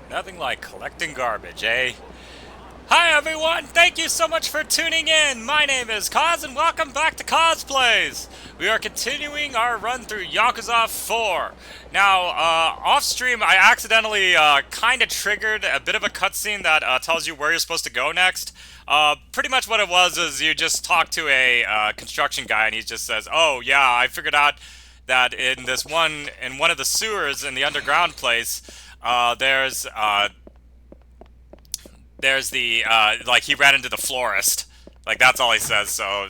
Nothing like collecting garbage, eh? Hi everyone! Thank you so much for tuning in! My name is Kaz and welcome back to Cosplays! We are continuing our run through Yakuza 4. Now, off stream, I accidentally kind of triggered a bit of a cutscene that tells you where you're supposed to go next. Pretty much what it was is you just talk to a construction guy and he just says, "Oh yeah, I figured out that in one of the sewers in the underground place, there's the like he ran into the florist." Like that's all he says. So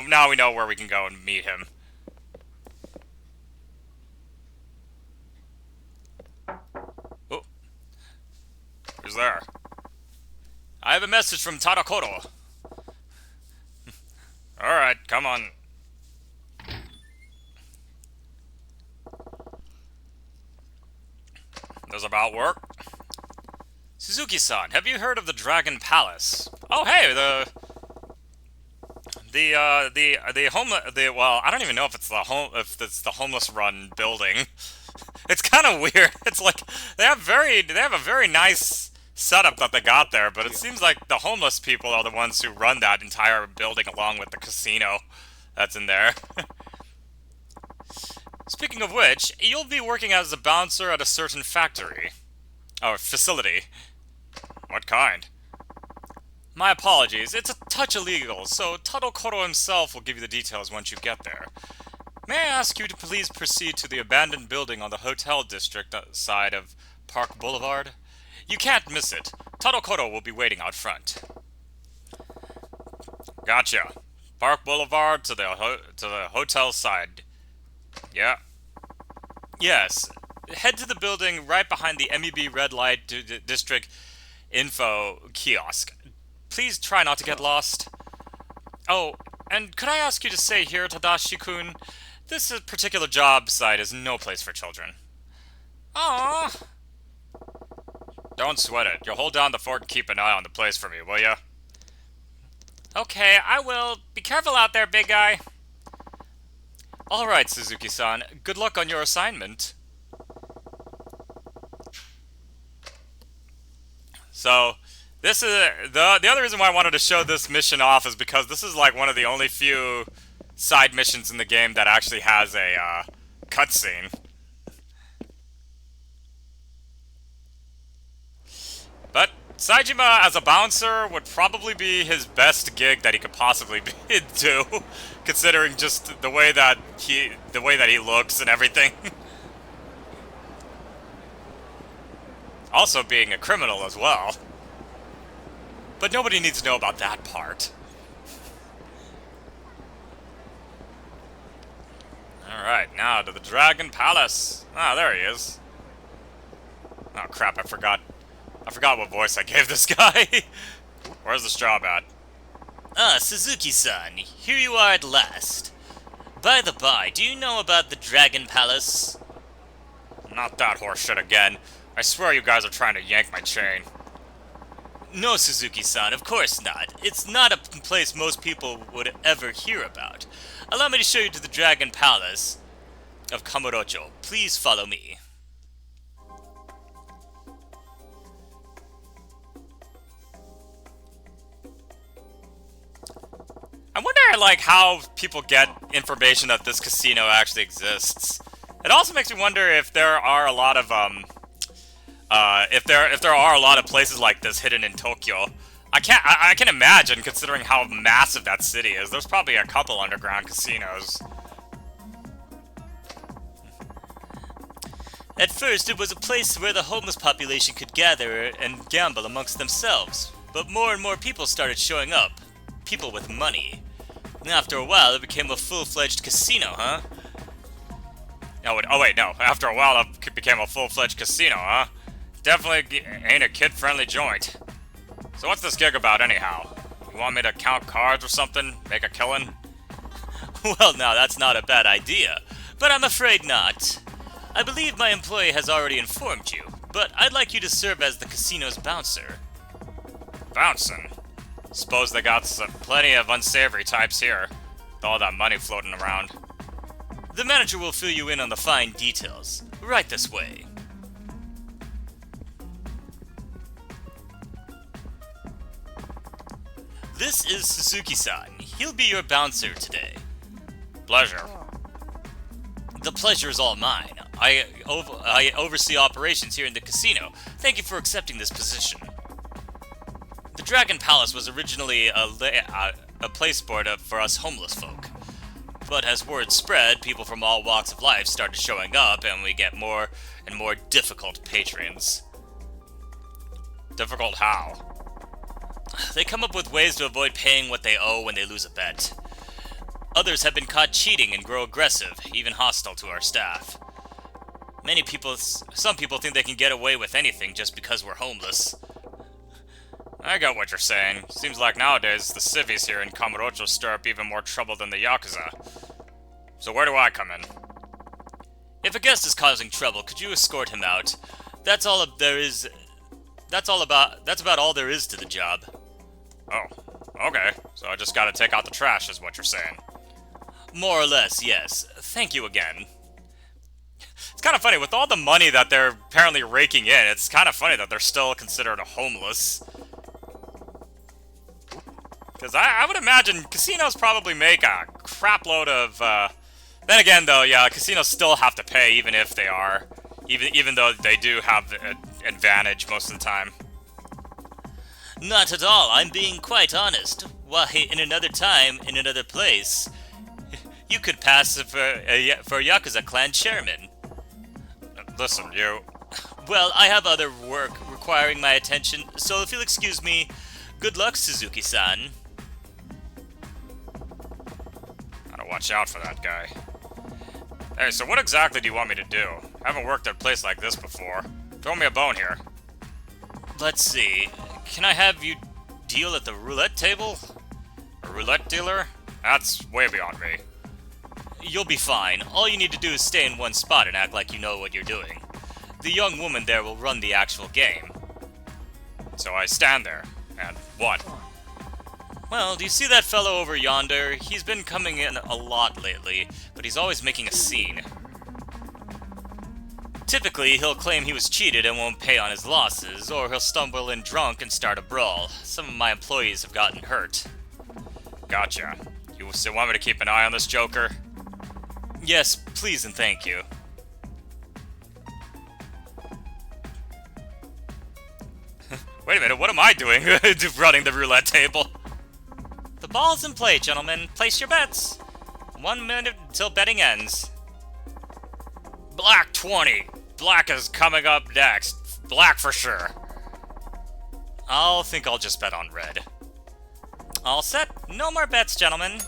now we know where we can go and meet him. Oh, who's there? I have a message from Tadakoro. All right, come on. There's about work. Suzuki-san, have you heard of the Dragon Palace? Oh, hey, well, I don't even know if it's the homeless run building. It's kind of weird. It's like they have a very nice setup that they got there, but it seems like the homeless people are the ones who run that entire building along with the casino that's in there. Speaking of which, you'll be working as a bouncer at a certain factory. Or facility. What kind? My apologies, it's a touch illegal, so Tadokoro himself will give you the details once you get there. May I ask you to please proceed to the abandoned building on the hotel district side of Park Boulevard? You can't miss it. Tadokoro will be waiting out front. Gotcha. Park Boulevard to the hotel side. Yeah. Yes. Head to the building right behind the MEB Red Light District info kiosk. Please try not to get lost. Oh, and could I ask you to say here, Tadashi-kun, this particular job site is no place for children. Aww. Don't sweat it. You'll hold down the fort and keep an eye on the place for me, will ya? Okay, I will. Be careful out there, big guy. Alright, Suzuki-san. Good luck on your assignment. So, this is the other reason why I wanted to show this mission off is because this is like one of the only few side missions in the game that actually has a cutscene. But Saejima as a bouncer would probably be his best gig that he could possibly do, considering just the way that he looks and everything. Also being a criminal as well. But nobody needs to know about that part. Alright, now to the Dragon Palace. Ah, there he is. Oh crap, I forgot what voice I gave this guy. Where's this job at? Ah, Suzuki-san, here you are at last. By the by, do you know about the Dragon Palace? Not that horseshit again. I swear you guys are trying to yank my chain. No, Suzuki-san, of course not. It's not a place most people would ever hear about. Allow me to show you to the Dragon Palace of Kamurocho. Please follow me. I wonder, like, how people get information that this casino actually exists. It also makes me wonder if there are a lot of, if there are a lot of places like this hidden in Tokyo. I can imagine, considering how massive that city is. There's probably a couple underground casinos. At first, it was a place where the homeless population could gather and gamble amongst themselves. But more and more people started showing up. People with money. After a while, it became a full-fledged casino, huh? Oh wait, no. After a while, it became a full-fledged casino, huh? Definitely ain't a kid-friendly joint. So what's this gig about, anyhow? You want me to count cards or something? Make a killing? Well, now, that's not a bad idea. But I'm afraid not. I believe my employee has already informed you, but I'd like you to serve as the casino's bouncer. Bouncing? Suppose they got plenty of unsavory types here, with all that money floating around. The manager will fill you in on the fine details. Right this way. This is Suzuki-san. He'll be your bouncer today. Pleasure. The pleasure is all mine. I oversee operations here in the casino. Thank you for accepting this position. The Dragon Palace was originally a place sport for us homeless folk. But as word spread, people from all walks of life started showing up, and we get more and more difficult patrons. Difficult how? They come up with ways to avoid paying what they owe when they lose a bet. Others have been caught cheating and grow aggressive, even hostile to our staff. Some people think they can get away with anything just because we're homeless. I get what you're saying. Seems like nowadays the civvies here in Kamurocho stir up even more trouble than the Yakuza. So where do I come in? If a guest is causing trouble, could you escort him out? That's about all there is to the job. Oh, okay. So I just gotta take out the trash is what you're saying. More or less, yes. Thank you again. It's kind of funny, with all the money that they're apparently raking in, it's kind of funny that they're still considered homeless. Because I would imagine casinos probably make a crap load of, Then again, though, yeah, casinos still have to pay even if they are. Even though they do have an advantage most of the time. Not at all, I'm being quite honest. Why, in another time, in another place, you could pass for Yakuza clan chairman. Listen, you... Well, I have other work requiring my attention, so if you'll excuse me, good luck, Suzuki-san. Gotta watch out for that guy. Hey, so what exactly do you want me to do? I haven't worked at a place like this before. Throw me a bone here. Let's see. Can I have you deal at the roulette table? A roulette dealer? That's way beyond me. You'll be fine. All you need to do is stay in one spot and act like you know what you're doing. The young woman there will run the actual game. So I stand there, and what? Well, do you see that fellow over yonder? He's been coming in a lot lately, but he's always making a scene. Typically, he'll claim he was cheated and won't pay on his losses, or he'll stumble in drunk and start a brawl. Some of my employees have gotten hurt. Gotcha. You still want me to keep an eye on this joker? Yes, please and thank you. Wait a minute, what am I doing running the roulette table? The ball's in play, gentlemen. Place your bets. 1 minute until betting ends. Black 20. Black is coming up next. Black for sure. I'll think I'll just bet on red. All set. No more bets, gentlemen.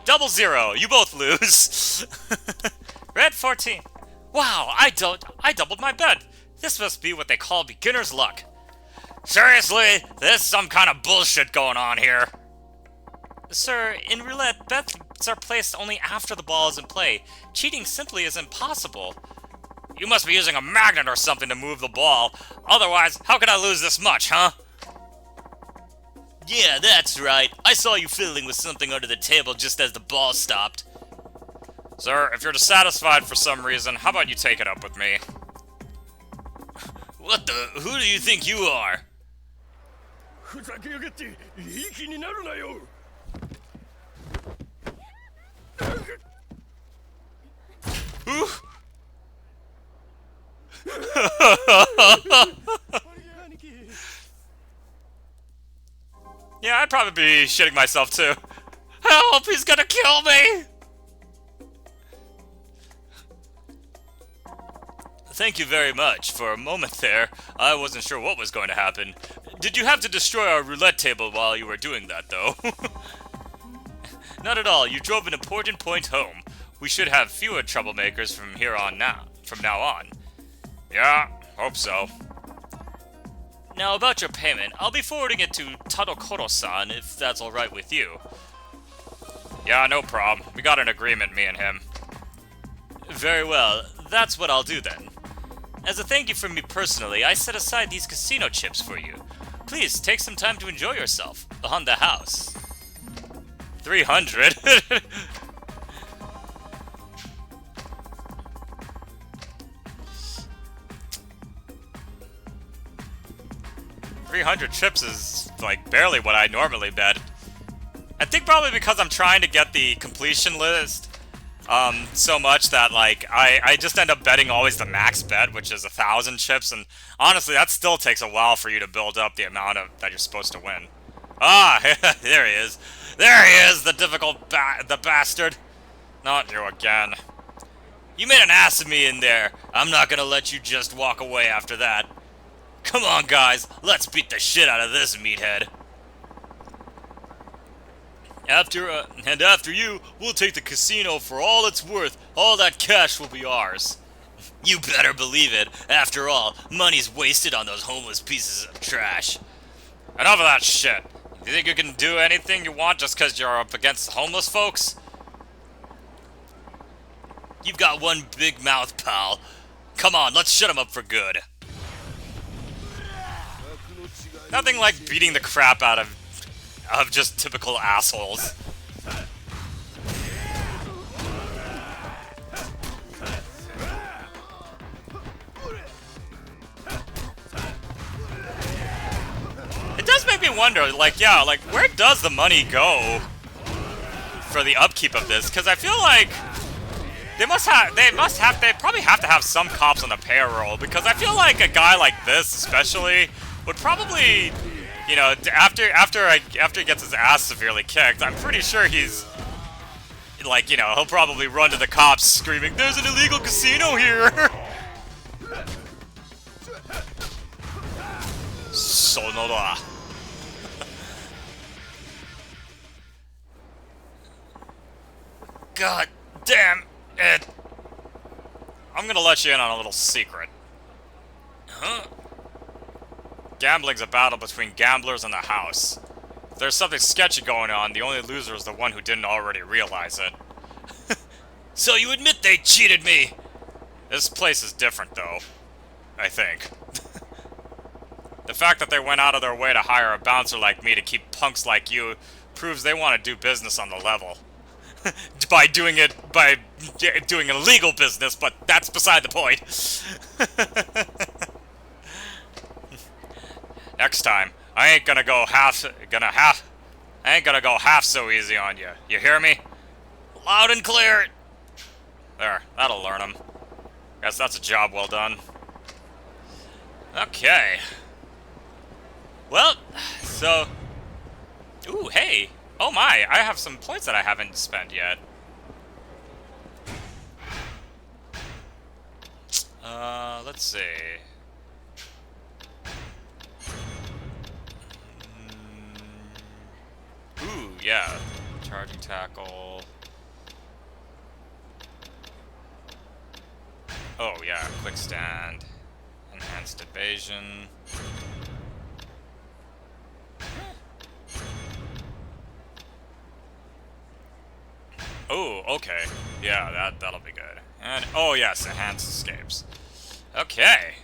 0-0. You both lose. Red 14. Wow, I doubled my bet. This must be what they call beginner's luck. Seriously? There's some kind of bullshit going on here. Sir, in roulette, bets are placed only after the ball is in play. Cheating simply is impossible. You must be using a magnet or something to move the ball. Otherwise, how could I lose this much, huh? Yeah, that's right. I saw you fiddling with something under the table just as the ball stopped. Sir, if you're dissatisfied for some reason, how about you take it up with me? What the? Who do you think you are? Yeah, I'd probably be shitting myself too. Help! He's gonna kill me! Thank you very much. For a moment there, I wasn't sure what was going to happen. Did you have to destroy our roulette table while you were doing that, though? Not at all. You drove an important point home. We should have fewer troublemakers from now on. Yeah, hope so. Now, about your payment, I'll be forwarding it to Tadokoro-san, if that's alright with you. Yeah, no problem. We got an agreement, me and him. Very well. That's what I'll do then. As a thank you from me personally, I set aside these casino chips for you. Please, take some time to enjoy yourself. On the house. 300? 300 chips is like, barely what I normally bet. I think probably because I'm trying to get the completion list so much that, like, I just end up betting always the max bet, which is 1,000 chips, and honestly, that still takes a while for you to build up the amount of that you're supposed to win. Ah, there he is. There he is, the difficult the bastard. Not you again. You made an ass of me in there. I'm not gonna let you just walk away after that. Come on, guys, let's beat the shit out of this meathead. After you, we'll take the casino for all it's worth. All that cash will be ours. You better believe it. After all, money's wasted on those homeless pieces of trash. Enough of that shit. You think you can do anything you want just because you're up against homeless folks? You've got one big mouth, pal. Come on, let's shut him up for good. Nothing like beating the crap out of just typical assholes. It does make me wonder, like, yeah, like, where does the money go for the upkeep of this? Because I feel like they probably have to have some cops on the payroll, because I feel like a guy like this, especially, would probably, you know, after he gets his ass severely kicked, I'm pretty sure he's, like, you know, he'll probably run to the cops screaming, "There's an illegal casino here!" Sonora. God damn it. I'm gonna let you in on a little secret. Huh? Gambling's a battle between gamblers and the house. If there's something sketchy going on, the only loser is the one who didn't already realize it. So you admit they cheated me? This place is different, though. I think. The fact that they went out of their way to hire a bouncer like me to keep punks like you proves they want to do business on the level. by doing illegal business, but that's beside the point. Next time, I ain't gonna go half so easy on you. You hear me? Loud and clear. There, that'll learn him. Guess that's a job well done. Okay. Well, so... Ooh, hey! Oh my, I have some points that I haven't spent yet. Let's see. Ooh, yeah. Charging tackle. Oh, yeah, quick stand. Enhanced evasion. Oh, okay. Yeah, that'll be good. And, oh yes, enhanced escapes. Okay.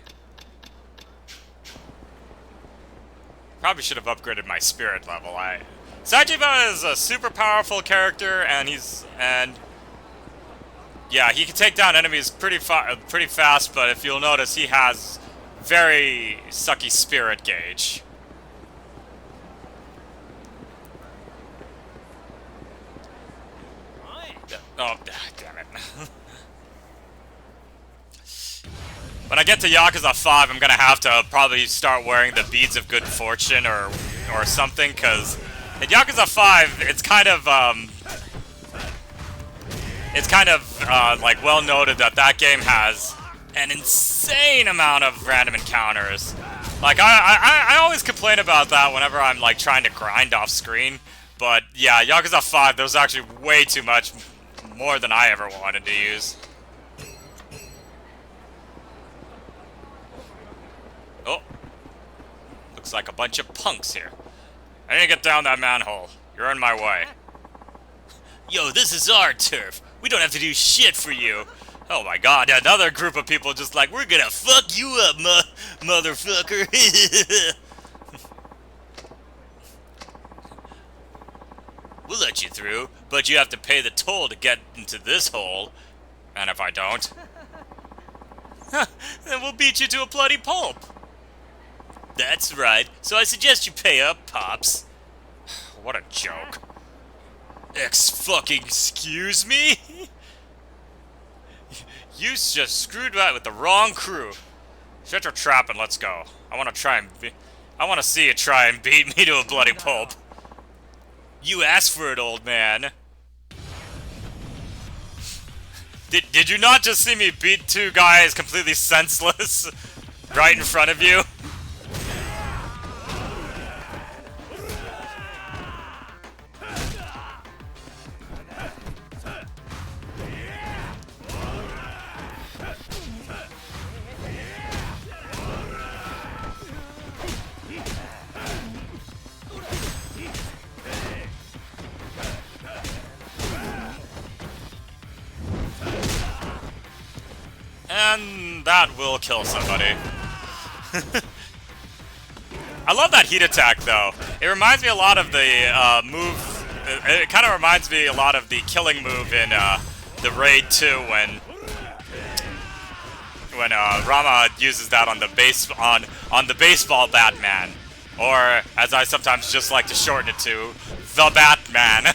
Probably should have upgraded my spirit level. Sajiva is a super powerful character, and yeah, he can take down enemies pretty fast, but if you'll notice, he has very sucky spirit gauge. Oh, damn it. When I get to Yakuza 5, I'm gonna have to probably start wearing the beads of good fortune or something, because in Yakuza 5, it's kind of like well noted that game has an insane amount of random encounters. Like I always complain about that whenever I'm like trying to grind off screen, but yeah, Yakuza 5, there's actually way too much, more than I ever wanted to use. Oh. Looks like a bunch of punks here. I need to get down that manhole. You're in my way. Yo, this is our turf. We don't have to do shit for you. Oh my god, another group of people just like, we're gonna fuck you up, motherfucker. We'll let you through, but you have to pay the toll to get into this hole. And if I don't, then we'll beat you to a bloody pulp. That's right. So I suggest you pay up, Pops. What a joke. Excuse me? You just screwed right with the wrong crew. Shut your trap and let's go. I want to see you try and beat me to a bloody pulp. You asked for it, old man. Did you not just see me beat two guys completely senseless right in front of you? And that will kill somebody. I love that heat attack, though. It reminds me a lot of the move. It kind of reminds me a lot of the killing move in the Raid 2 when Rama uses that on the baseball Batman, or as I sometimes just like to shorten it to, the Batman.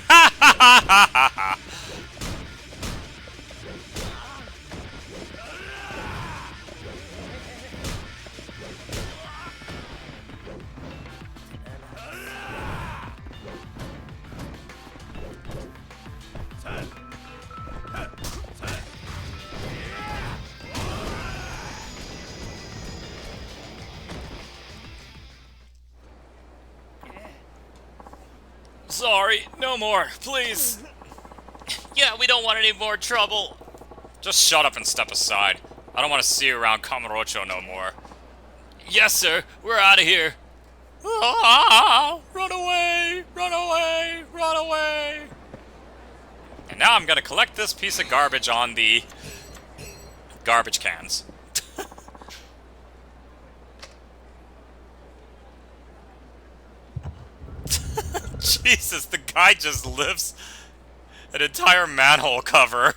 Sorry, no more, please. Yeah, we don't want any more trouble. Just shut up and step aside. I don't want to see you around Kamurocho no more. Yes, sir. We're out of here. Ah, run away, run away, run away. And now I'm gonna collect this piece of garbage on the garbage cans. Jesus, the guy just lifts an entire manhole cover.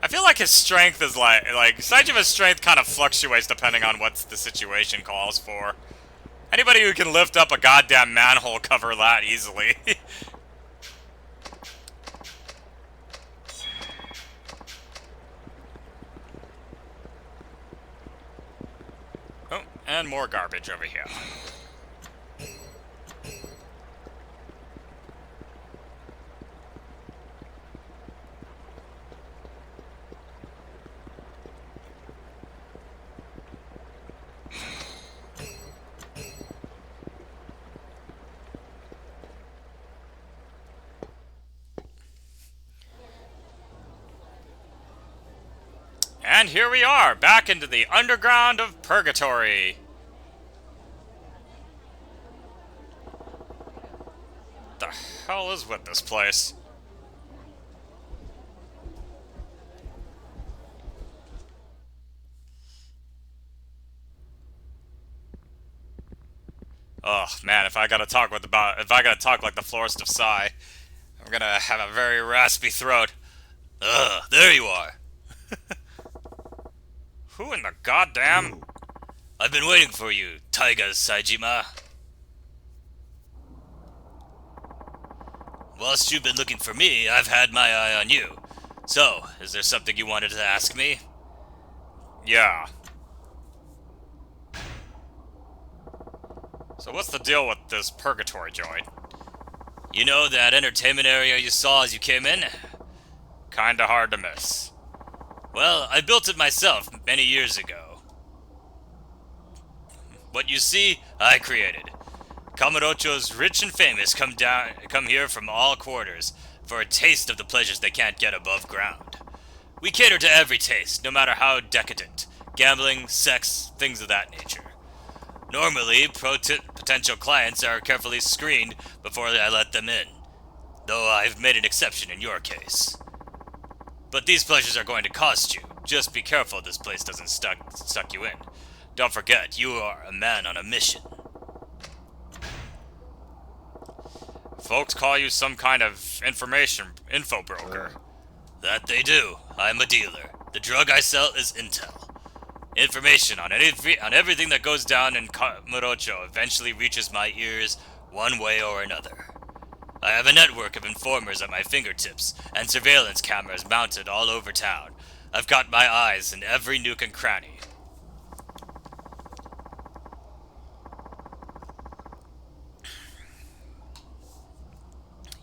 I feel like his strength is like Saijima's strength kind of fluctuates depending on what the situation calls for. Anybody who can lift up a goddamn manhole cover that easily. Oh, and more garbage over here. And here we are, back into the underground of Purgatory. The hell is with this place? Oh man, if I gotta talk like the Florist of Sai, I'm gonna have a very raspy throat. Ugh, there you are. Who in the goddamn? I've been waiting for you, Taiga Saijima. Whilst you've been looking for me, I've had my eye on you. So, is there something you wanted to ask me? Yeah. So what's the deal with this Purgatory joint? You know that entertainment area you saw as you came in? Kinda hard to miss. Well, I built it myself many years ago. What you see, I created. Kamurocho's rich and famous come here from all quarters for a taste of the pleasures they can't get above ground. We cater to every taste, no matter how decadent. Gambling, sex, things of that nature. Normally, potential clients are carefully screened before I let them in, though I've made an exception in your case. But these pleasures are going to cost you. Just be careful this place doesn't suck you in. Don't forget, you are a man on a mission. Folks call you some kind of info broker. That they do. I'm a dealer. The drug I sell is intel. Information on everything that goes down in Kamurocho eventually reaches my ears one way or another. I have a network of informers at my fingertips and surveillance cameras mounted all over town. I've got my eyes in every nook and cranny.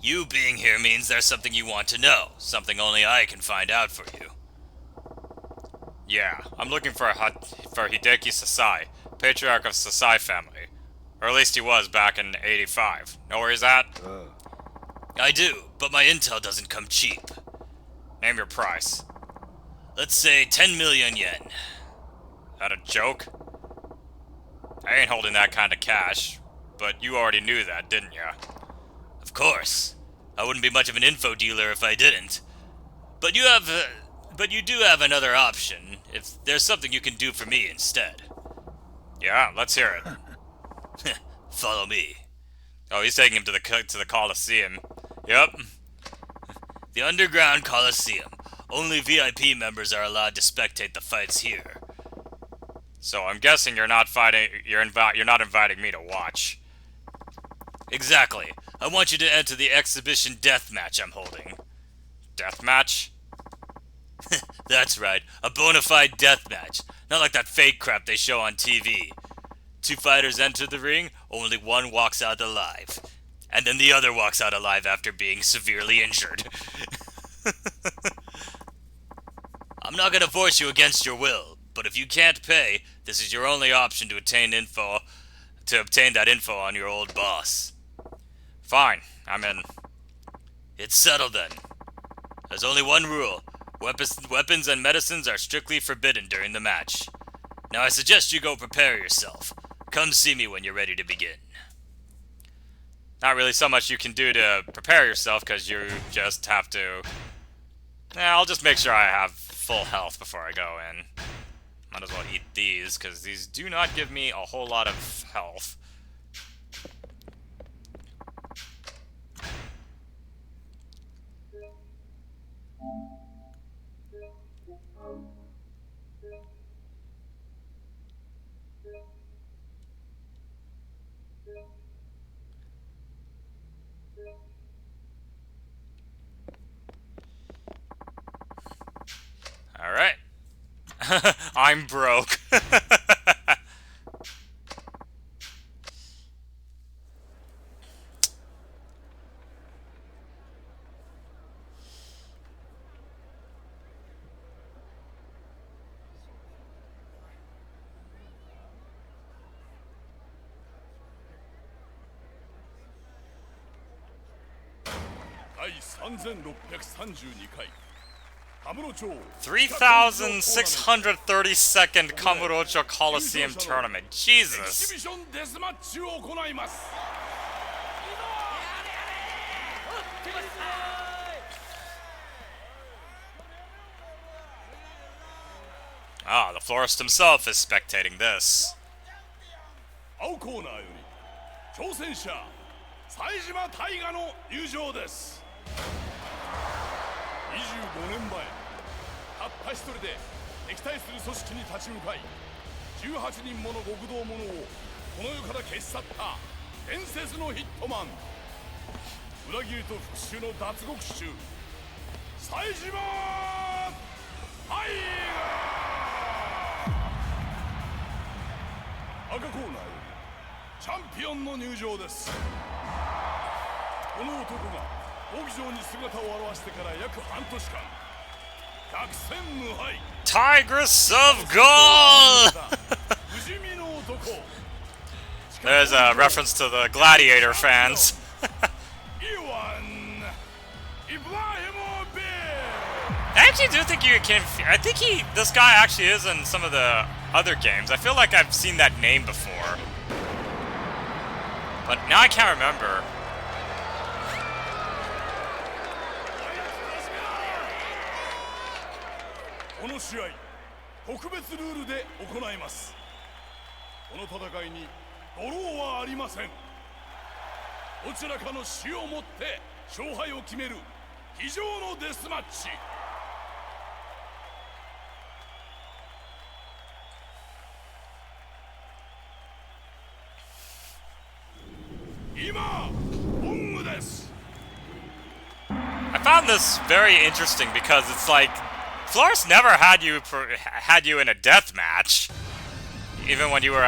You being here means there's something you want to know, something only I can find out for you. Yeah, I'm looking for Hideki Sasai, patriarch of Sasai family. Or at least he was back in 85. Know where he's at? I do, but my intel doesn't come cheap. Name your price. Let's say 10 million yen. That a joke? I ain't holding that kind of cash, but you already knew that, didn't ya? Of course. I wouldn't be much of an info dealer if I didn't. But you do have another option, if there's something you can do for me instead. Yeah, let's hear it. Follow me. Oh, he's taking him to the Coliseum. Yep. The underground Coliseum. Only VIP members are allowed to spectate the fights here. So I'm guessing you're not inviting me to watch. Exactly. I want you to enter the exhibition deathmatch I'm holding. Deathmatch? That's right, a bona fide deathmatch. Not like that fake crap they show on TV. Two fighters enter the ring, only one walks out alive. And then the other walks out alive after being severely injured. I'm not gonna force you against your will, but if you can't pay, this is your only option to obtain that info on your old boss. Fine, I'm in. It's settled then. There's only one rule. Weapons and medicines are strictly forbidden during the match. Now I suggest you go prepare yourself. Come see me when you're ready to begin. Not really so much you can do to prepare yourself, because you just have to... I'll just make sure I have full health before I go in. Might as well eat these, because these do not give me a whole lot of health. Alright. I'm broke.第3632回 3,632nd Kamurocho Coliseum Tournament. Jesus. Ah, the florist himself is spectating this. 青コーナーより挑戦者冴島大河の入場です。25年前たった一人で敵対する組織に立ち向かい18人もの極道者をこの世から消し去った伝説のヒットマン、裏切りと復讐の脱獄衆冴島大河。赤コーナーよりチャンピオンの入場です。この男が闘技場に姿を現してから約半年間百戦無敗 Tigress of Gaul! There's a reference to the Gladiator fans. I actually do think you can... I think this guy actually is in some of the other games. I feel like I've seen that name before. But now I can't remember. This 試合特別ルールで行います。この戦いにドローはありません。どちらかの死をもって勝敗を決める非常のデスマッチ。found this very interesting because it's like Florist never had you in a death match, even when you were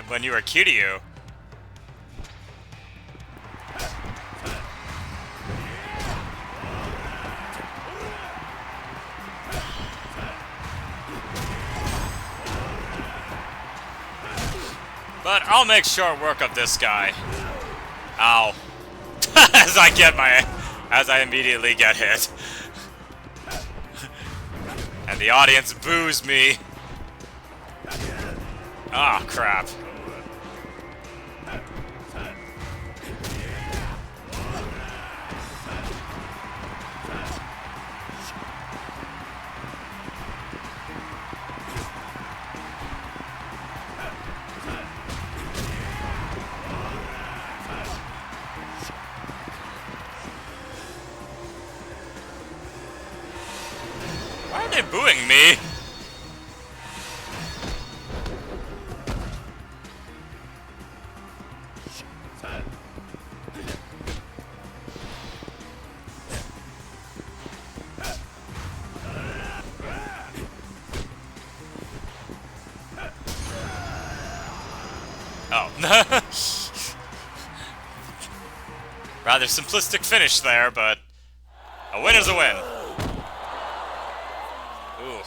when you were Kiryu. But I'll make short work of this guy. Ow. As I immediately get hit. And the audience boos me. Ah, crap. Why are they booing me? Oh. Rather simplistic finish there, but a win is a win. Ooh.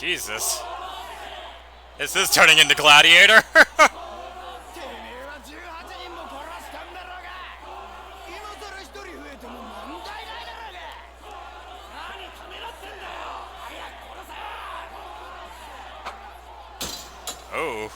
Jesus. This is turning into Gladiator. Oh.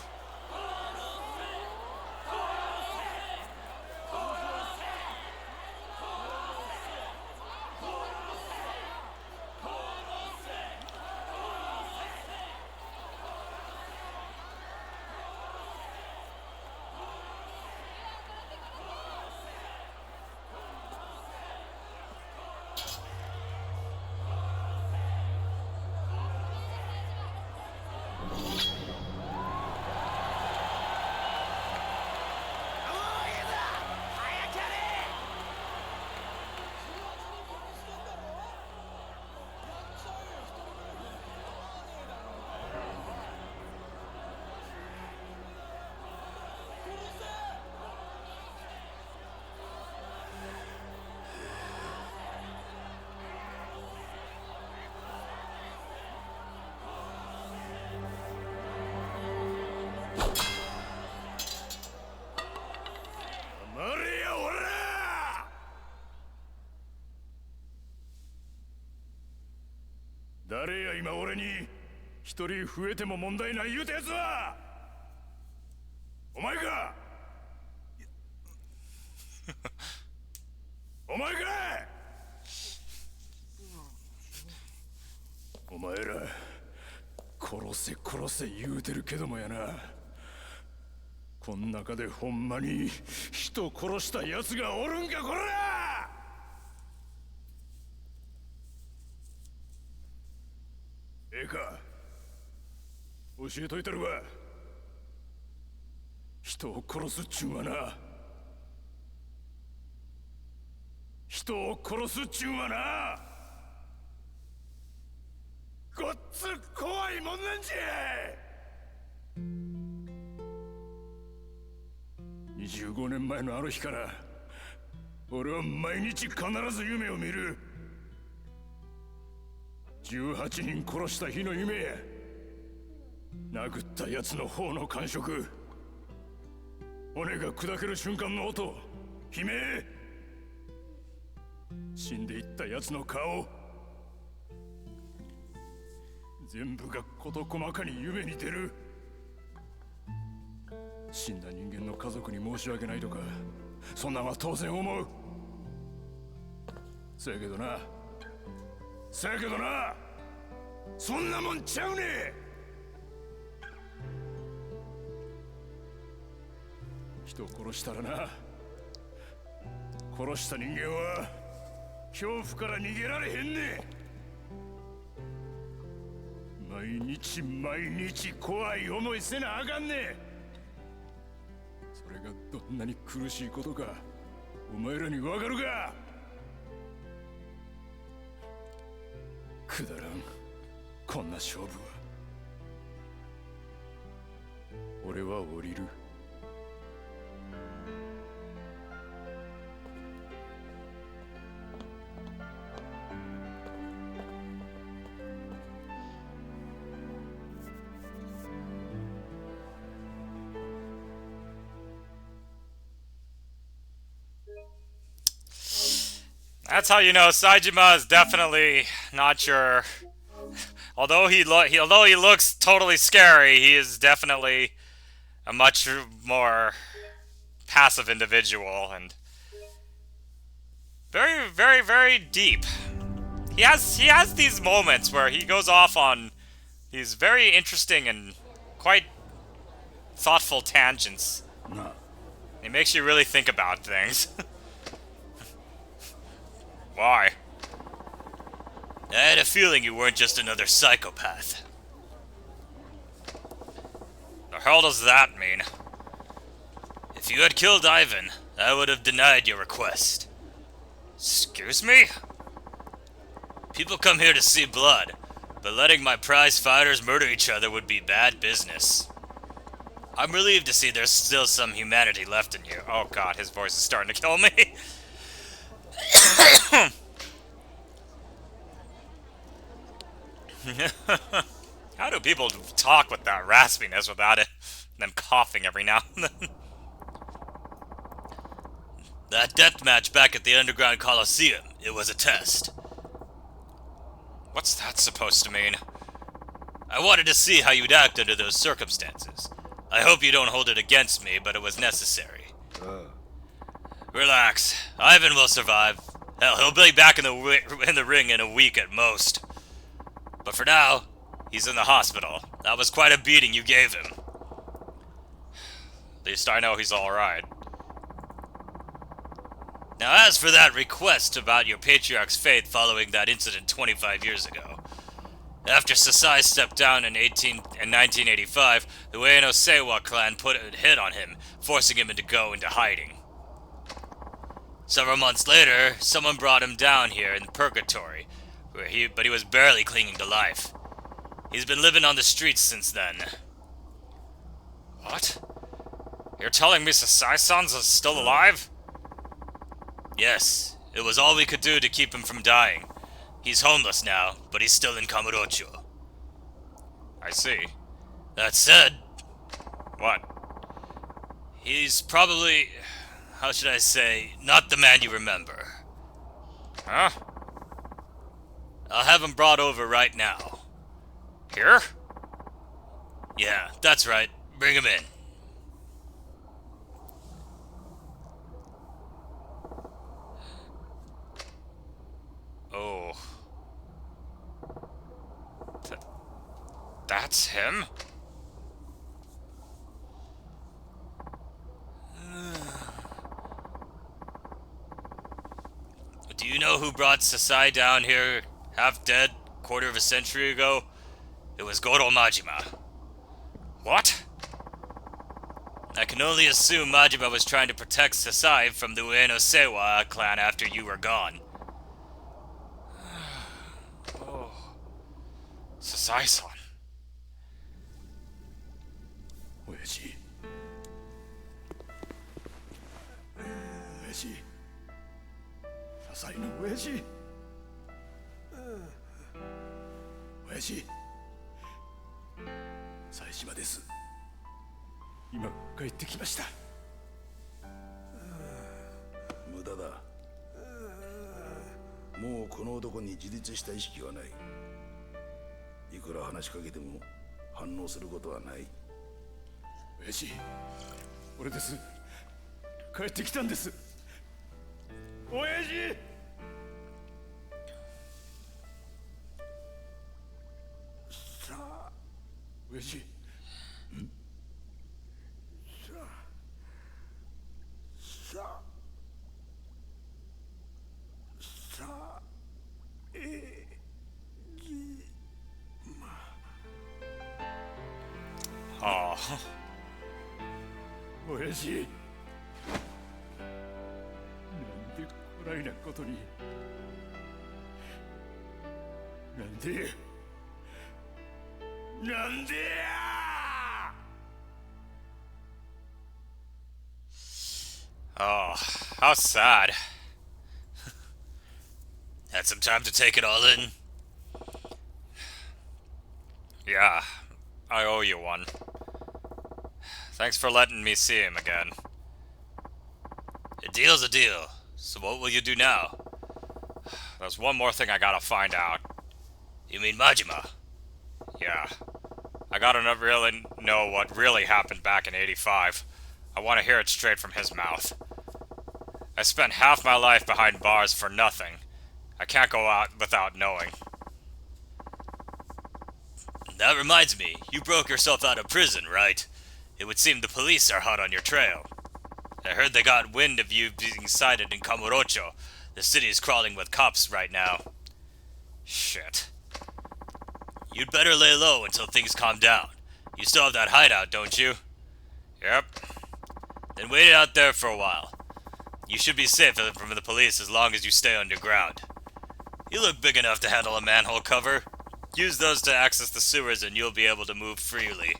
誰や今俺に一人増えても問題ない言うたやつはお前かお前かお前ら殺せ殺せ言うてるけどもやなこん中でほんまに人殺したやつがおるんかこらええか教えといたるわ人を殺すっちゅうはな人を殺すっちゅうはなごっつ怖いもんなんじゃ25年前のあの日から俺は毎日必ず夢を見る18人殺した日の夢や殴った奴の方の感触骨が砕ける瞬間の音悲鳴死んでいった奴の顔全部が事細かに夢に出る。死んだ人間の家族に申し訳ないとか、そんなんは当然思う。せやけどな、そんなもんちゃうね。人を殺したらな、殺した人間は恐怖から逃げられへんね。毎日怖い思いせなあかんね。それがどんなに苦しいことかお前らにわかるか。くだらんこんな勝負は。俺は降りる。That's how you know Saejima is definitely not your. Although he looks totally scary, he is definitely a much more passive individual and very, very, very deep. He has these moments where he goes off on these very interesting and quite thoughtful tangents. It makes you really think about things. Why? I had a feeling you weren't just another psychopath. The hell does that mean? If you had killed Ivan, I would have denied your request. Excuse me? People come here to see blood, but letting my prize fighters murder each other would be bad business. I'm relieved to see there's still some humanity left in you. Oh god, his voice is starting to kill me. How do people talk with that raspiness without them coughing every now and then? That death match back at the underground Coliseum, it was a test. What's that supposed to mean? I wanted to see how you'd act under those circumstances. I hope you don't hold it against me, but it was necessary. Relax. Ivan will survive. Hell, he'll be back in the ring in a week at most. But for now, he's in the hospital. That was quite a beating you gave him. At least I know he's alright. Now, as for that request about your patriarch's fate following that incident 25 years ago, after Sasai stepped down in 1985, the Ueno Seiwa clan put a hit on him, forcing him to go into hiding. Several months later, someone brought him down here in purgatory, but he was barely clinging to life. He's been living on the streets since then. What? You're telling me Sasai-san's still alive? Yes, it was all we could do to keep him from dying. He's homeless now, but he's still in Kamurocho. I see. That said... What? He's probably... how should I say... not the man you remember. Huh? I'll have him brought over right now. Here? Yeah, that's right. Bring him in. Oh. That's him? Do you know who brought Sasai down here, half dead, quarter of a century ago? It was Goro Majima. What? I can only assume Majima was trying to protect Sasai from the Ueno Seiwa clan after you were gone. Oh. Sasai-san. 親父親父支えの親父親父冴島です。今帰ってきました。無駄だ。もうこの男に自立した意識はない。いくら話しかけても反応することはない。親父、俺です。帰ってきたんです。親父。さあ親父。さあさあOh. 親父。なんでこないなことに。なんでなんでや。 Oh, how sad. Had some time to take it all in? Yeah, I owe you one. Thanks for letting me see him again. A deal's a deal. So what will you do now? There's one more thing I gotta find out. You mean Majima? Yeah. I gotta really know what really happened back in '85. I want to hear it straight from his mouth. I spent half my life behind bars for nothing. I can't go out without knowing. That reminds me, you broke yourself out of prison, right? It would seem the police are hot on your trail. I heard they got wind of you being sighted in Kamurocho. The city is crawling with cops right now. Shit. You'd better lay low until things calm down. You still have that hideout, don't you? Yep. Then wait it out there for a while. You should be safe from the police as long as you stay underground. You look big enough to handle a manhole cover. Use those to access the sewers and you'll be able to move freely.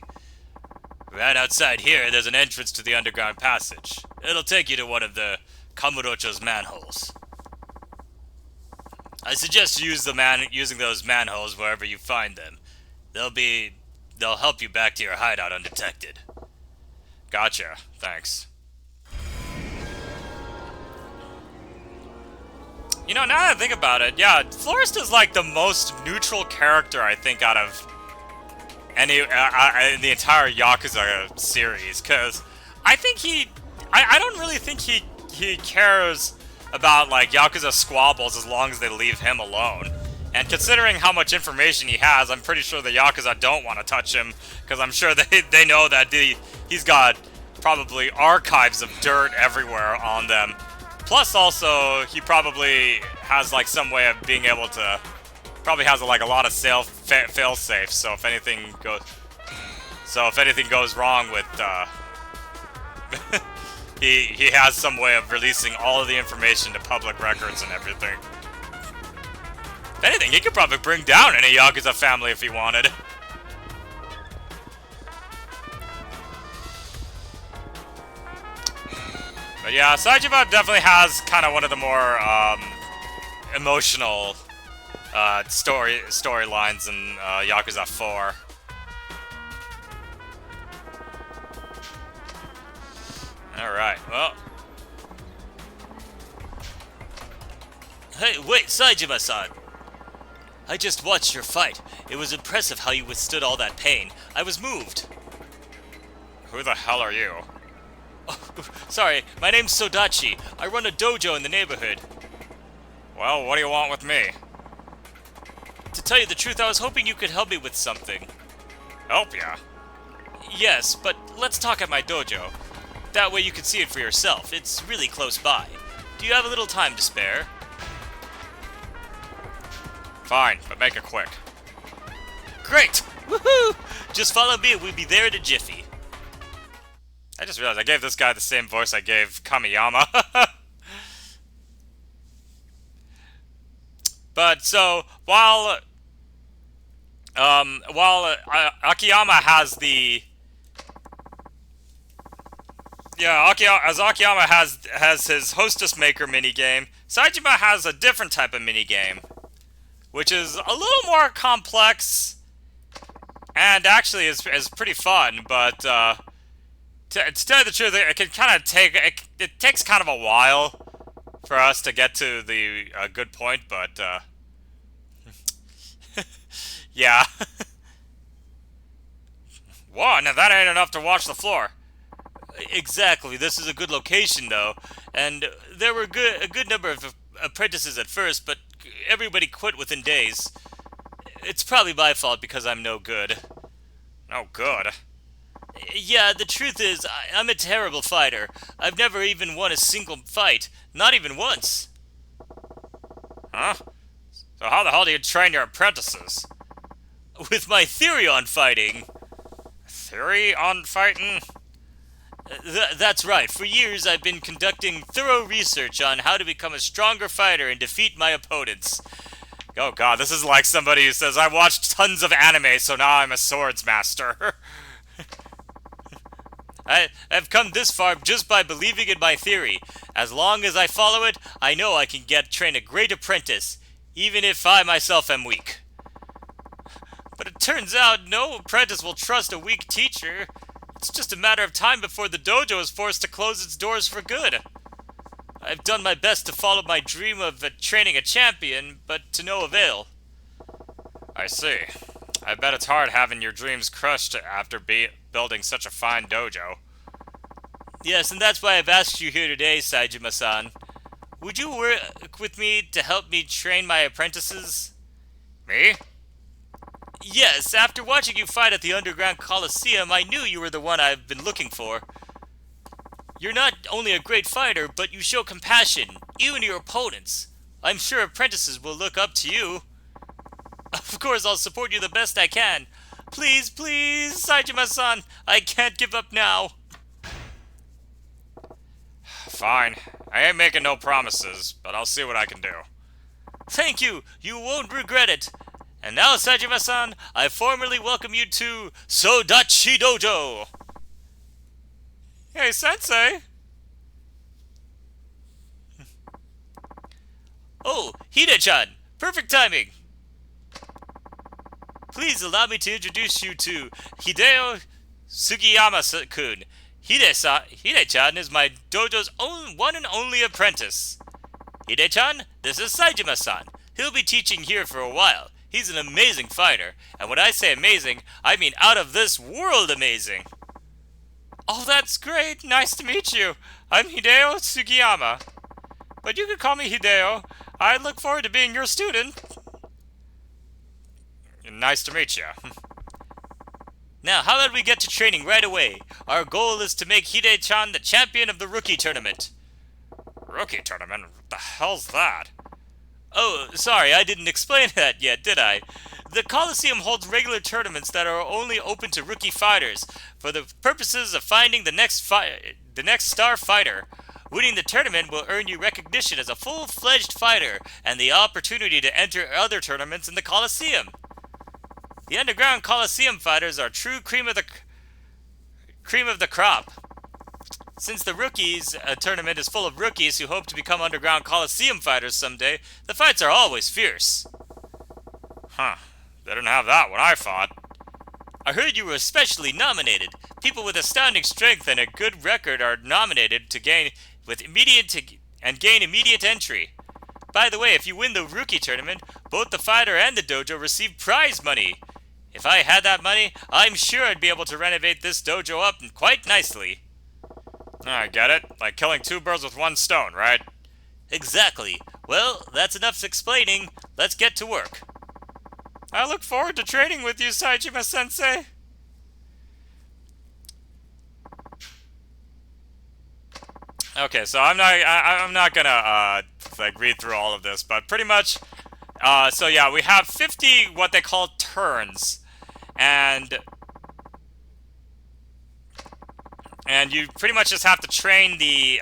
Right outside here, there's an entrance to the underground passage. It'll take you to one of the Kamurocho's manholes. I suggest using those manholes wherever you find them. They'll help you back to your hideout undetected. Gotcha. Thanks. You know, now that I think about it, yeah, Florist is like the most neutral character, I think, out of any in the entire Yakuza series, because I think I don't really think he cares about like Yakuza squabbles as long as they leave him alone. And considering how much information he has, I'm pretty sure the Yakuza don't want to touch him, because I'm sure they know that he's got probably archives of dirt everywhere on them. Plus, also, he probably has like some way of being able to, probably has like a lot of fail safes. So if anything goes wrong with, he has some way of releasing all of the information to public records and everything. If anything, he could probably bring down any Yakuza family if he wanted. But yeah, Sajiba definitely has kind of one of the more emotional storylines in Yakuza 4. Alright, well. Hey, wait, Saijima-san! I just watched your fight. It was impressive how you withstood all that pain. I was moved. Who the hell are you? Oh, sorry, my name's Sodachi. I run a dojo in the neighborhood. Well, what do you want with me? To tell you the truth, I was hoping you could help me with something. Help ya? Yes, but let's talk at my dojo. That way you can see it for yourself. It's really close by. Do you have a little time to spare? Fine, but make it quick. Great! Woohoo! Just follow me and we'll be there in a jiffy. I just realized I gave this guy the same voice I gave Kamiyama. But so while Akiyama has the Akiyama has his Hostess Maker minigame, Saejima has a different type of minigame, which is a little more complex and actually is pretty fun, but to tell you the truth, it can kind of it takes kind of a while for us to get to the good point, but Yeah. Whoa, now that ain't enough to wash the floor. Exactly. This is a good location, though, and there were a good number of apprentices at first, but everybody quit within days. It's probably my fault because I'm no good. No good. Yeah, the truth is, I'm a terrible fighter. I've never even won a single fight, not even once. Huh? So how the hell do you train your apprentices? With my theory on fighting. Theory on fighting? That's right. For years, I've been conducting thorough research on how to become a stronger fighter and defeat my opponents. Oh god, this is like somebody who says, I watched tons of anime, so now I'm a swords master. I've come this far just by believing in my theory. As long as I follow it, I know I can train a great apprentice, even if I myself am weak. But it turns out no apprentice will trust a weak teacher. It's just a matter of time before the dojo is forced to close its doors for good. I've done my best to follow my dream of training a champion, but to no avail. I see. I bet it's hard having your dreams crushed after building such a fine dojo. Yes, and that's why I've asked you here today, Saejima-san. Would you work with me to help me train my apprentices? Me? Yes, after watching you fight at the Underground Coliseum, I knew you were the one I've been looking for. You're not only a great fighter, but you show compassion, even to your opponents. I'm sure apprentices will look up to you. Of course, I'll support you the best I can. Please, please, Saejima-san, I can't give up now. Fine. I ain't making no promises, but I'll see what I can do. Thank you. You won't regret it. And now, Saejima-san, I formally welcome you to Sodachi Dojo. Hey, Sensei! Oh, Hide-chan! Perfect timing! Please allow me to introduce you to Hideo Sugiyama-kun. Hide-chan is my dojo's one and only apprentice. Hide-chan, this is Saejima-san. He'll be teaching here for a while. He's an amazing fighter, and when I say amazing, I mean out of this world amazing. Oh, that's great. Nice to meet you. I'm Hideo Sugiyama. But you can call me Hideo. I look forward to being your student. Nice to meet you. Now, how about we get to training right away? Our goal is to make Hide-chan the champion of the rookie tournament. Rookie tournament? What the hell's that? Oh, sorry, I didn't explain that yet, did I? The Coliseum holds regular tournaments that are only open to rookie fighters for the purposes of finding the next star fighter. Winning the tournament will earn you recognition as a full-fledged fighter and the opportunity to enter other tournaments in the Coliseum. The Underground Coliseum fighters are true cream of the crop. Since the rookies tournament is full of rookies who hope to become Underground Coliseum fighters someday, the fights are always fierce. Huh. They didn't have that when I fought. I heard you were especially nominated. People with astounding strength and a good record are nominated to gain immediate entry. By the way, if you win the rookie tournament, both the fighter and the dojo receive prize money. If I had that money, I'm sure I'd be able to renovate this dojo up quite nicely. I get it. Like killing two birds with one stone, right? Exactly. Well, that's enough explaining. Let's get to work. I look forward to training with you, Saejima-sensei. Okay, so I'm not gonna like read through all of this, but pretty much, so yeah, we have 50 what they call turns, and you pretty much just have to train the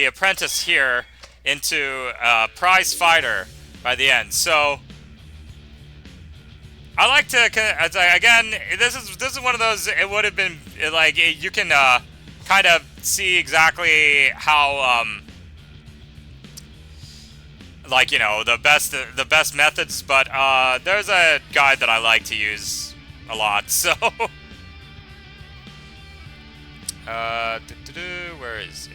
apprentice here into a prize fighter by the end. So I like to again. This is one of those. It would have been like you can kind of see exactly how like, you know, the best methods, but there's a guide that I like to use a lot. So where is it?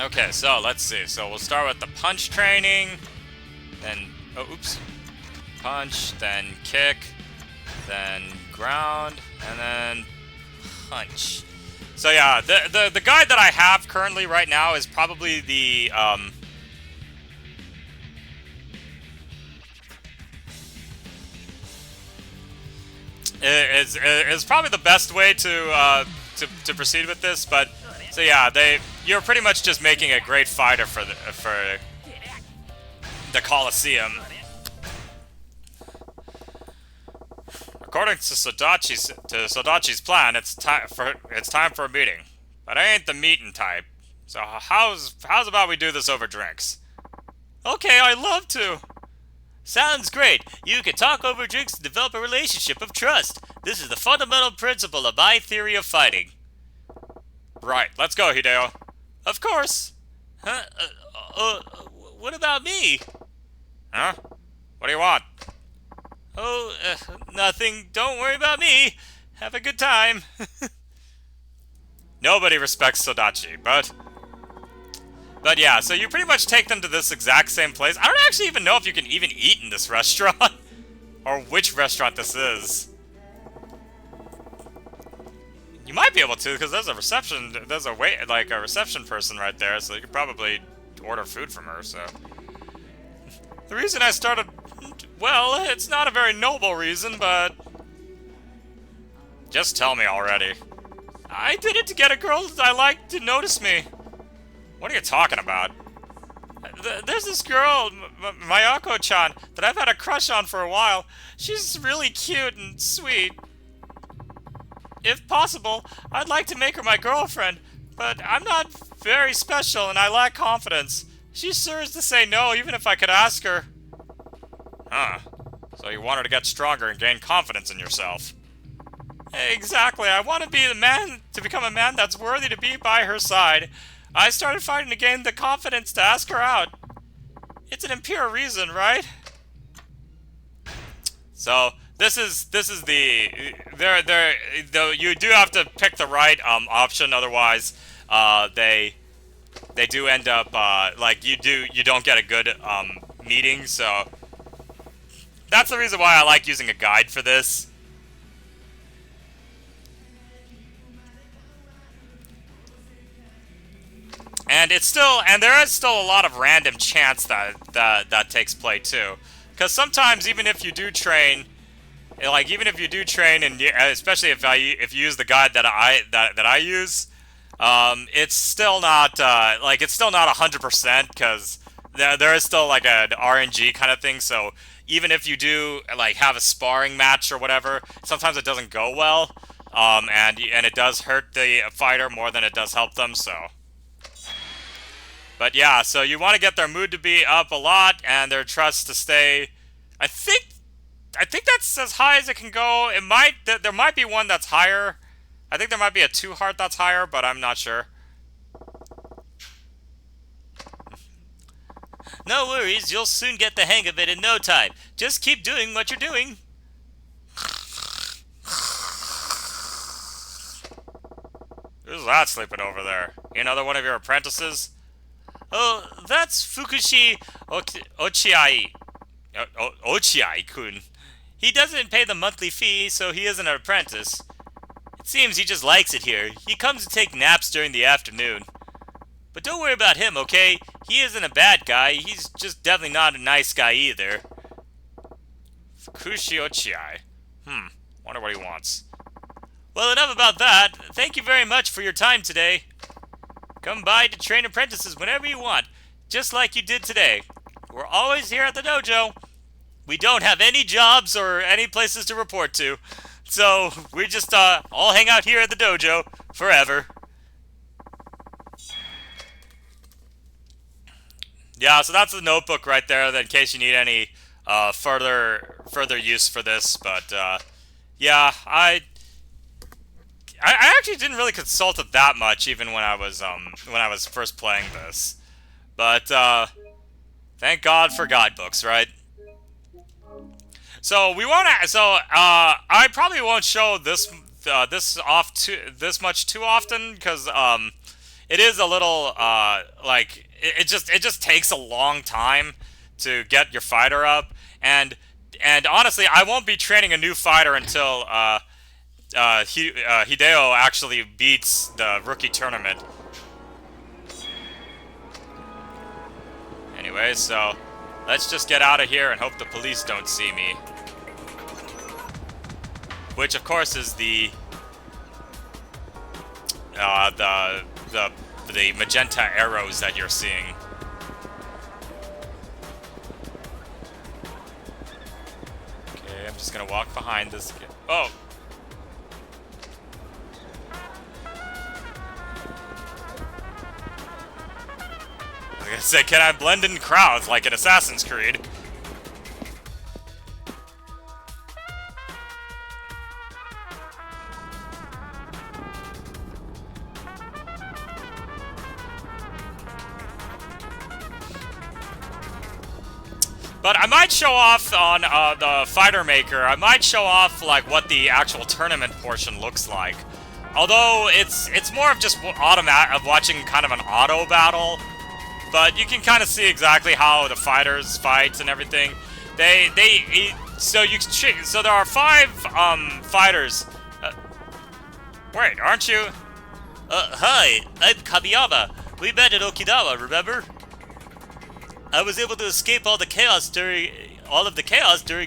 Okay, so let's see. So we'll start with the punch training, then oops, punch, then kick, then ground, and then punch. So yeah, the guide that I have currently right now is probably the is probably the best way to proceed with this. But so yeah, you're pretty much just making a great fighter for the Colosseum. According to Sodachi's plan, it's time for a meeting. But I ain't the meeting type. So how's about we do this over drinks? Okay, I'd love to. Sounds great. You can talk over drinks and develop a relationship of trust. This is the fundamental principle of my theory of fighting. Right, let's go, Hideo. Of course. Huh? What about me? Huh? What do you want? Oh, nothing. Don't worry about me. Have a good time. Nobody respects Sodachi, but yeah, so you pretty much take them to this exact same place. I don't actually even know if you can even eat in this restaurant. Or which restaurant this is. You might be able to, because there's a reception person right there, so you could probably order food from her, so. The reason I started, well, it's not a very noble reason, but just tell me already. I did it to get a girl that I like to notice me. What are you talking about? There's this girl, Mayako-chan, that I've had a crush on for a while. She's really cute and sweet. If possible, I'd like to make her my girlfriend, but I'm not very special and I lack confidence. She's sure as to say no, even if I could ask her. Huh. So you want her to get stronger and gain confidence in yourself. Exactly, I want to become a man that's worthy to be by her side. I started fighting to gain the confidence to ask her out. It's an impure reason, right? So this is though you do have to pick the right option, otherwise they do end up like you don't get a good meeting. So that's the reason why I like using a guide for this. And there is still a lot of random chance that takes play too, because sometimes even if you do train, and especially if you use the guide that I use, it's still not 100%, because there is still like an RNG kind of thing. So even if you do like have a sparring match or whatever, sometimes it doesn't go well, and it does hurt the fighter more than it does help them. So. But yeah, so you want to get their mood to be up a lot and their trust to stay. I think that's as high as it can go. There might be one that's higher. I think there might be a 2 heart that's higher, but I'm not sure. No worries, you'll soon get the hang of it in no time. Just keep doing what you're doing. Who's that sleeping over there? Another one of your apprentices? Oh, that's Fukushi Ochiai. Ochiai-kun. He doesn't pay the monthly fee, so he isn't an apprentice. It seems he just likes it here. He comes to take naps during the afternoon. But don't worry about him, okay? He isn't a bad guy. He's just definitely not a nice guy either. Fukushi Ochiai. Wonder what he wants. Well, enough about that. Thank you very much for your time today. Come by to train apprentices whenever you want, just like you did today. We're always here at the dojo. We don't have any jobs or any places to report to, so we just all hang out here at the dojo forever. Yeah, so that's the notebook right there, in case you need any further use for this. But yeah, I actually didn't really consult it that much, even when I was first playing this. But thank God for guidebooks, right? So I probably won't show this much too often, because it is a little like it just takes a long time to get your fighter up, and honestly, I won't be training a new fighter until Hideo actually beats the rookie tournament. Anyway, so let's just get out of here and hope the police don't see me. Which, of course, is the magenta arrows that you're seeing. Okay, I'm just gonna walk behind this. Oh. I was gonna say, can I blend in crowds like in Assassin's Creed? But I might show off on the Fighter Maker. I might show off like what the actual tournament portion looks like. Although it's more of just of watching kind of an auto battle. But you can kind of see exactly how the fighters fight and everything. So there are 5 fighters. Wait, aren't you? Hi, I'm Kamiyama. We met in Okinawa, remember? I was able to escape all of the chaos during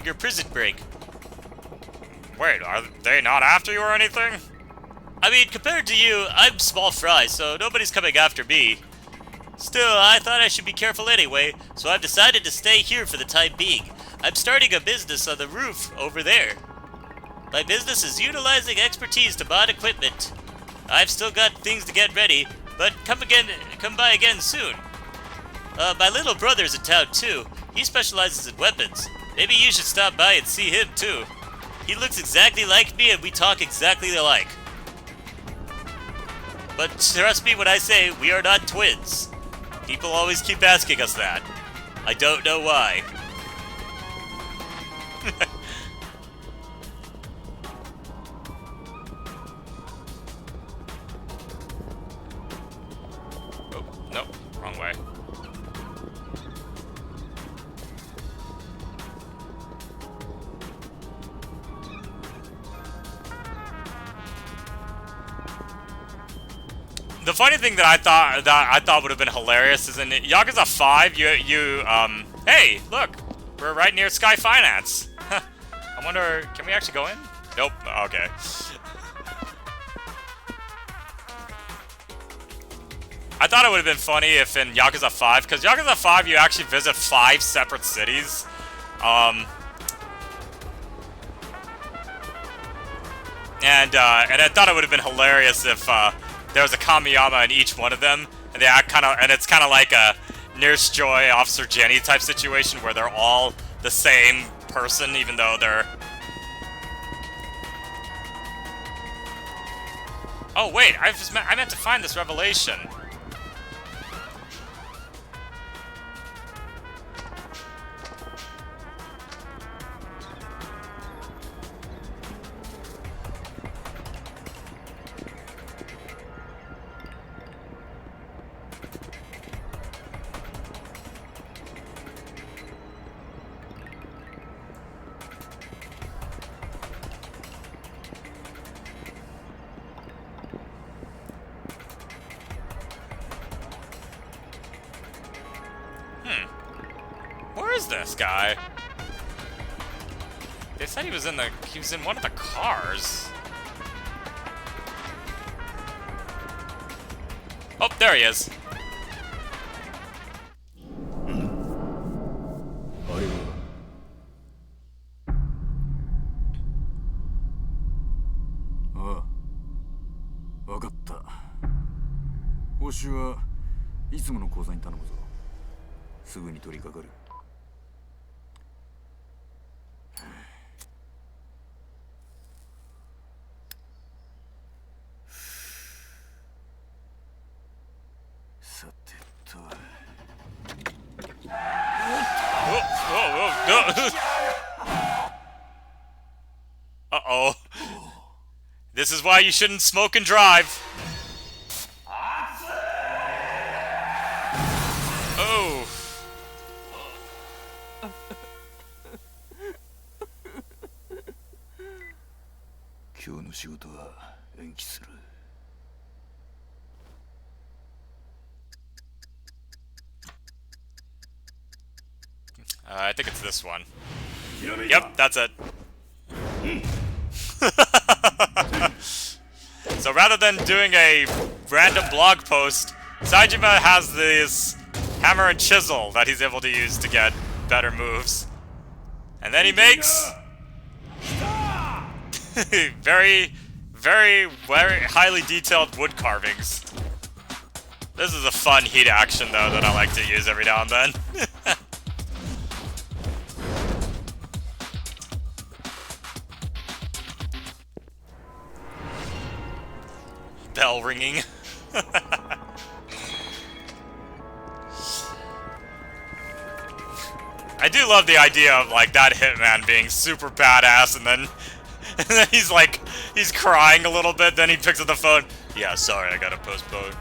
your prison break. Wait, are they not after you or anything? I mean, compared to you, I'm small fry, so nobody's coming after me. Still, I thought I should be careful anyway, so I've decided to stay here for the time being. I'm starting a business on the roof over there. My business is utilizing expertise to mod equipment. I've still got things to get ready, but come by again soon. My little brother's in town too. He specializes in weapons. Maybe you should stop by and see him too. He looks exactly like me and we talk exactly alike. But trust me when I say we are not twins. People always keep asking us that. I don't know why. Oh, no, wrong way. The funny thing that I thought would have been hilarious is in Yakuza 5, hey, look, we're right near Sky Finance. I wonder, can we actually go in? Nope. Okay. I thought it would have been funny if in Yakuza 5, because Yakuza 5 you actually visit 5 separate cities. And I thought it would have been hilarious if there was a Kamiyama in each one of them, and they act and it's kind of like a Nurse Joy, Officer Jenny type situation where they're all the same person, even though they're. Oh wait, I meant to find this revelation. Where is this guy? They said he was in one of the cars. Oh, there he is. あれはああ、わかった。報酬はいつもの口座に頼むぞ。すぐに取り掛かる。さてと。Uh-oh. This is why you shouldn't smoke and drive. の仕事は延期する。I think it's this one. Yep, that's it. So rather than doing a random blog post, Saejima has this hammer and chisel that he's able to use to get better moves. And then he makes very, very, very highly detailed wood carvings. This is a fun heat action though that I like to use every now and then. Bell ringing. I do love the idea of like that hitman being super badass and then he's crying a little bit, then he picks up the phone. Yeah, sorry, I gotta postpone.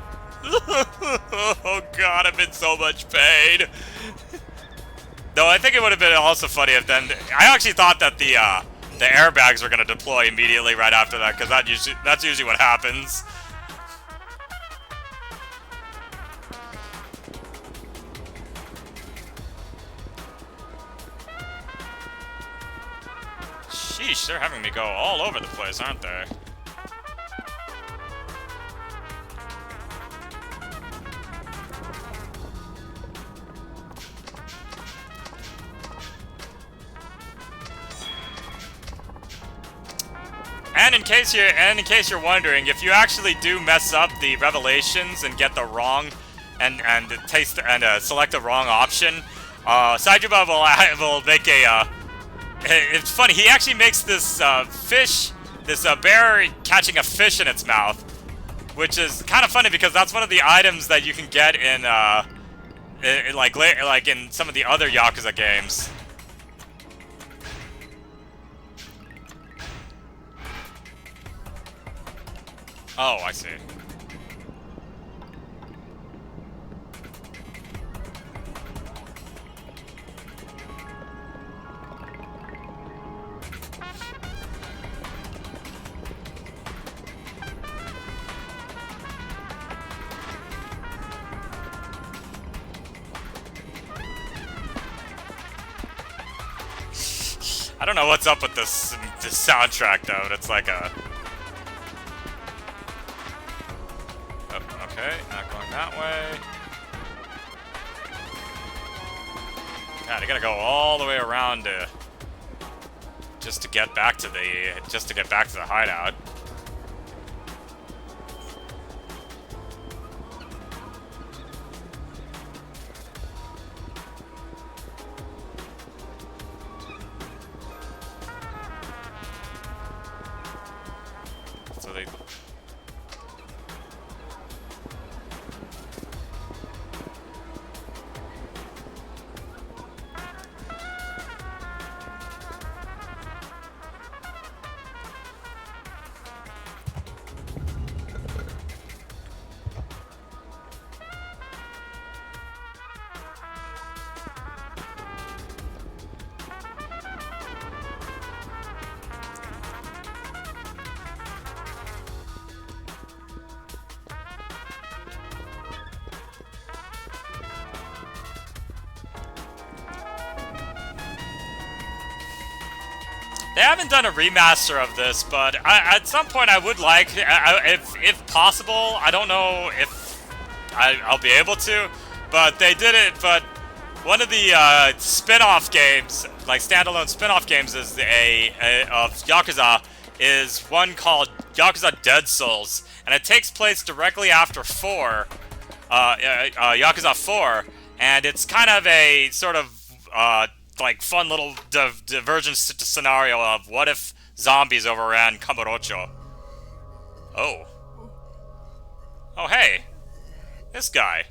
Oh god, I'm in so much pain. Though I think it would have been also funny if then I actually thought that the airbags were gonna deploy immediately right after that, because that's usually what happens. Sheesh, they're having me go all over the place, aren't they? And in case you're wondering, if you actually do mess up the revelations and get the wrong and select the wrong option, Saejima will make a it's funny, he actually makes this fish, this bear catching a fish in its mouth, which is kind of funny because that's one of the items that you can get in like in some of the other Yakuza games. Oh, I see. I don't know what's up with this soundtrack though, but it's like a... Oh, okay, not going that way. God, I gotta go all the way around just to get back to the hideout. So they... They haven't done a remaster of this, but at some point I would like, if possible. I don't know if I'll be able to, but they did it. But one of the spin-off games, like standalone spin-off games, is of Yakuza, is one called Yakuza Dead Souls, and it takes place directly after Yakuza 4, and it's kind of a sort of like fun little divergent scenario of what if zombies overran Kamurocho. Oh. Oh, hey. This guy.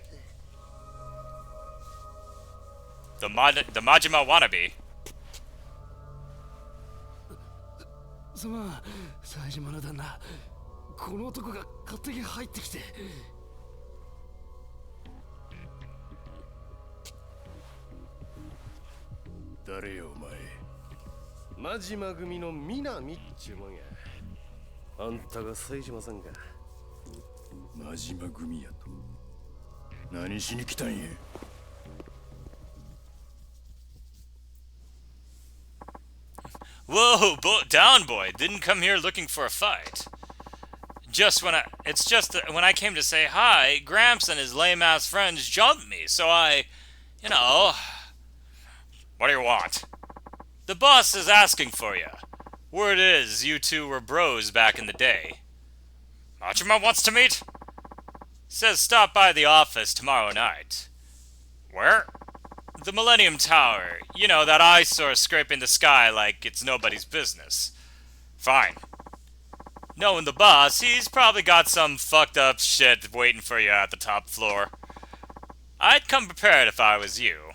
The Majima wannabe. すまん、冴島の旦那。この男が勝手に入ってきて。誰よお前。真島組の南っちゅうもんや。あんたが冴島さんか。真島組やと。何しに来たんや。Whoa, down boy. Didn't come here looking for a fight. It's just that when I came to say hi, Gramps and his lame-ass friends jumped me, so you know. What do you want? The boss is asking for you. Word is, you two were bros back in the day. Majima wants to meet? Says stop by the office tomorrow night. Where? The Millennium Tower. You know, that eyesore scraping the sky like it's nobody's business. Fine. Knowing the boss, he's probably got some fucked up shit waiting for you at the top floor. I'd come prepared if I was you.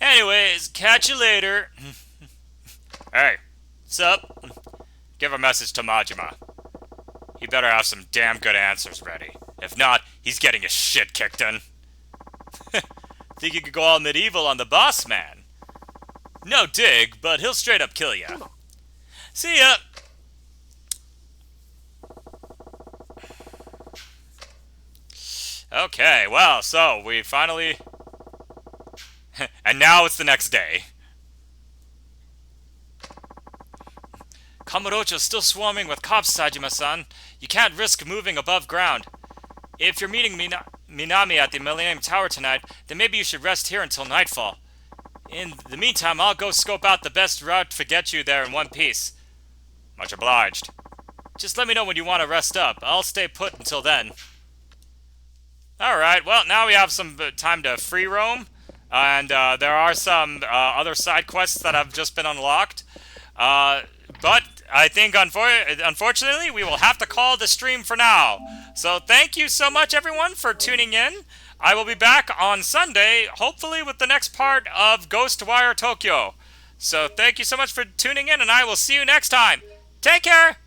Anyways, catch you later. Hey, Sup? give a message to Majima. He better have some damn good answers ready. If not, he's getting his shit kicked in. Think you could go all medieval on the boss man? No dig, but he'll straight up kill ya. See ya! Okay, well, so we finally... and now it's the next day. Kamurocho's still swarming with cops, Sajima-san. You can't risk moving above ground. If you're meeting Minami at the Millennium Tower tonight, then maybe you should rest here until nightfall. In the meantime, I'll go scope out the best route to get you there in one piece. Much obliged. Just let me know when you want to rest up. I'll stay put until then. Alright, well, now we have some time to free roam. And there are some other side quests that have just been unlocked. But I think, unfortunately, we will have to call the stream for now. So thank you so much, everyone, for tuning in. I will be back on Sunday, hopefully with the next part of Ghostwire Tokyo. So thank you so much for tuning in, and I will see you next time. Take care!